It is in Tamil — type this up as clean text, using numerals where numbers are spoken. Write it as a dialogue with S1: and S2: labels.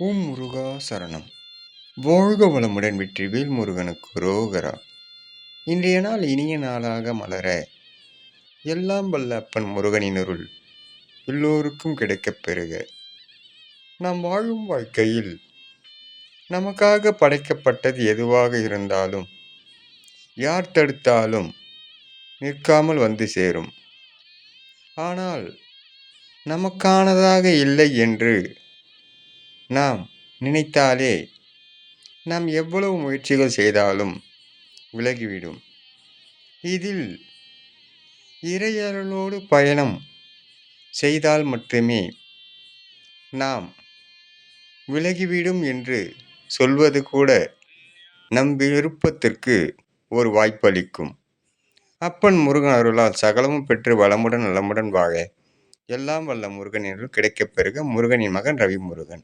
S1: ஓம் முருகா சரணம். வாழ்க வளமுடன். வெற்றிவேல் முருகனுக்கு ரோகரா. இன்றைய நாள் இனிய நாளாக மலர எல்லாம் வல்ல அப்பன் முருகனினருள் எல்லோருக்கும் கிடைக்கப் பெறுக. நாம் வாழும் வாழ்க்கையில் நமக்காக படைக்கப்பட்டது எதுவாக இருந்தாலும் யார் தடுத்தாலும் நிற்காமல் வந்து சேரும். ஆனால் நமக்கானதாக இல்லை என்று நாம் நினைத்தாலே நாம் எவ்வளவு முயற்சிகள் செய்தாலும் விலகிவிடும். இதில் இறையருளோடு பயணம் செய்தால் மட்டுமே நாம் விலகிவிடும் என்று சொல்வது கூட நம் விருப்பத்திற்கு ஒரு வாய்ப்பளிக்கும். அப்பன் முருகன் அருளால் சகலமும் பெற்று வளமுடன் நலமுடன் வாழ எல்லாம் வல்ல முருகனின் கிடைக்கப் பெறுக. முருகனின் மகன் ரவி முருகன்.